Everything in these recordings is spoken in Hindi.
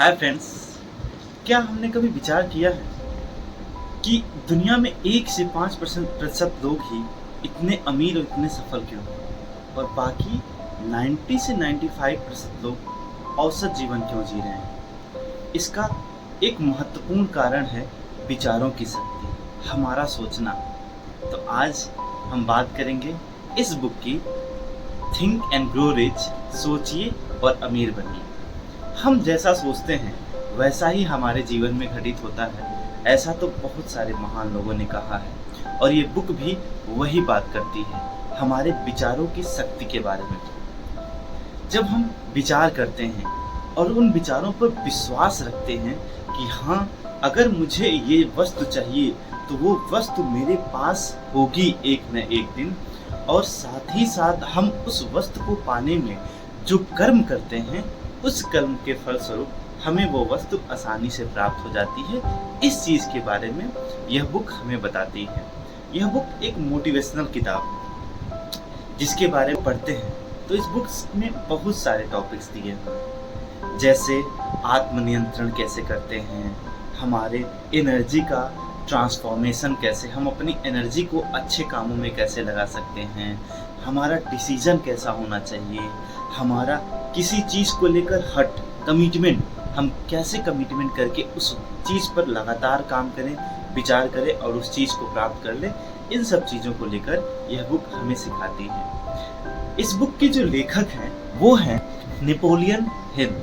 हाय फ्रेंड्स, क्या हमने कभी विचार किया है कि दुनिया में 1 से 5% लोग ही इतने अमीर और इतने सफल क्यों हैं और बाकी 90 से 95% लोग औसत जीवन क्यों जी रहे हैं? इसका एक महत्वपूर्ण कारण है विचारों की शक्ति, हमारा सोचना। तो आज हम बात करेंगे इस बुक की, थिंक एंड ग्रो रिच, सोचिए और अमीर बनिए। हम जैसा सोचते हैं वैसा ही हमारे जीवन में घटित होता है, ऐसा तो बहुत सारे महान लोगों ने कहा है और ये बुक भी वही बात करती है, हमारे विचारों की शक्ति के बारे में। जब हम विचार करते हैं और उन विचारों पर विश्वास रखते हैं कि हाँ, अगर मुझे ये वस्तु चाहिए तो वो वस्तु मेरे पास होगी एक न एक दिन, और साथ ही साथ हम उस वस्तु को पाने में जो कर्म करते हैं, उस कर्म के फलस्वरूप हमें वो वस्तु आसानी से प्राप्त हो जाती है। इस चीज़ के बारे में यह बुक हमें बताती है। यह बुक एक मोटिवेशनल किताब, जिसके बारे में पढ़ते हैं तो इस बुक में बहुत सारे टॉपिक्स दिए हुए हैं, जैसे आत्मनियंत्रण कैसे करते हैं, हमारे एनर्जी का ट्रांसफॉर्मेशन कैसे, हम अपनी एनर्जी को अच्छे कामों में कैसे लगा सकते हैं, हमारा डिसीजन कैसा होना चाहिए, हमारा किसी चीज़ को लेकर कमिटमेंट, हम कैसे कमिटमेंट करके उस चीज़ पर लगातार काम करें, विचार करें और उस चीज़ को प्राप्त कर लें। इन सब चीज़ों को लेकर यह बुक हमें सिखाती है। इस बुक के जो लेखक हैं वो हैं नेपोलियन हिल,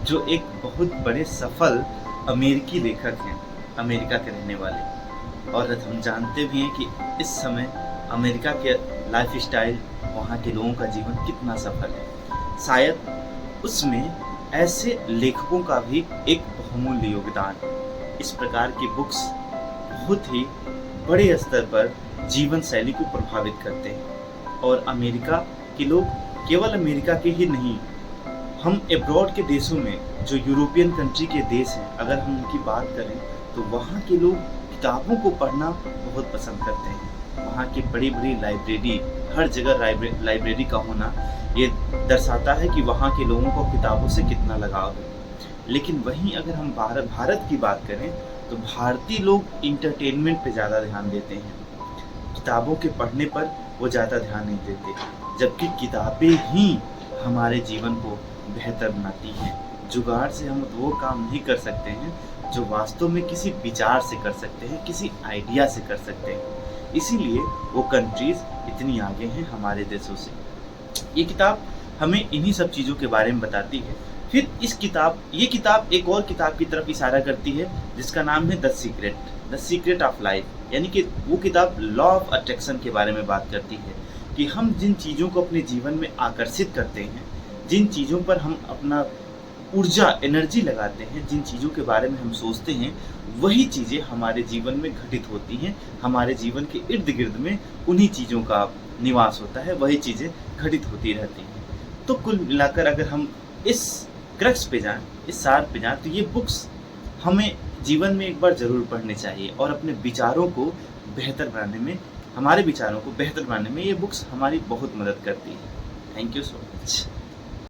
जो एक बहुत बड़े सफल अमेरिकी लेखक हैं, अमेरिका के रहने वाले। और हम जानते भी हैं कि इस समय अमेरिका के लाइफ स्टाइल, वहाँ के लोगों का जीवन कितना सफल है। शायद उसमें ऐसे लेखकों का भी एक बहुमूल्य योगदान। इस प्रकार की बुक्स बहुत ही बड़े स्तर पर जीवन शैली को प्रभावित करते हैं। और अमेरिका के लोग, केवल अमेरिका के ही नहीं, हम एब्रॉड के देशों में, जो यूरोपियन कंट्री के देश हैं, अगर हम उनकी बात करें तो वहाँ के लोग किताबों को पढ़ना बहुत पसंद करते हैं। वहाँ की बड़ी बड़ी लाइब्रेरी, हर जगह लाइब्रेरी का होना ये दर्शाता है कि वहाँ के लोगों को किताबों से कितना लगाव है। लेकिन वहीं अगर हम भारत की बात करें तो भारतीय लोग इंटरटेनमेंट पे ज़्यादा ध्यान देते हैं, किताबों के पढ़ने पर वो ज़्यादा ध्यान नहीं देते, जबकि किताबें ही हमारे जीवन को बेहतर बनाती हैं। जुगाड़ से हम वो काम नहीं कर सकते हैं जो वास्तव में किसी विचार से कर सकते हैं, किसी आइडिया से कर सकते हैं। इसीलिए वो कंट्रीज़ इतनी आगे हैं हमारे देशों से। ये किताब हमें इन्हीं सब चीज़ों के बारे में बताती है। फिर ये किताब एक और किताब की तरफ इशारा करती है, जिसका नाम है द सीक्रेट ऑफ लाइफ। यानी कि वो किताब लॉ ऑफ अट्रैक्शन के बारे में बात करती है कि हम जिन चीज़ों को अपने जीवन में आकर्षित करते हैं, जिन चीज़ों पर हम अपना ऊर्जा, एनर्जी लगाते हैं, जिन चीज़ों के बारे में हम सोचते हैं, वही चीज़ें हमारे जीवन में घटित होती हैं। हमारे जीवन के इर्द गिर्द में उन्हीं चीज़ों का निवास होता है, वही चीज़ें घटित होती रहती हैं। तो कुल मिलाकर अगर हम इस क्रक्स पे जाएं, इस सार पे जाएं, तो ये बुक्स हमें जीवन में एक बार ज़रूर पढ़ने चाहिए और अपने विचारों को बेहतर बनाने में, हमारे विचारों को बेहतर बनाने में ये बुक्स हमारी बहुत मदद करती है। Thank you so much.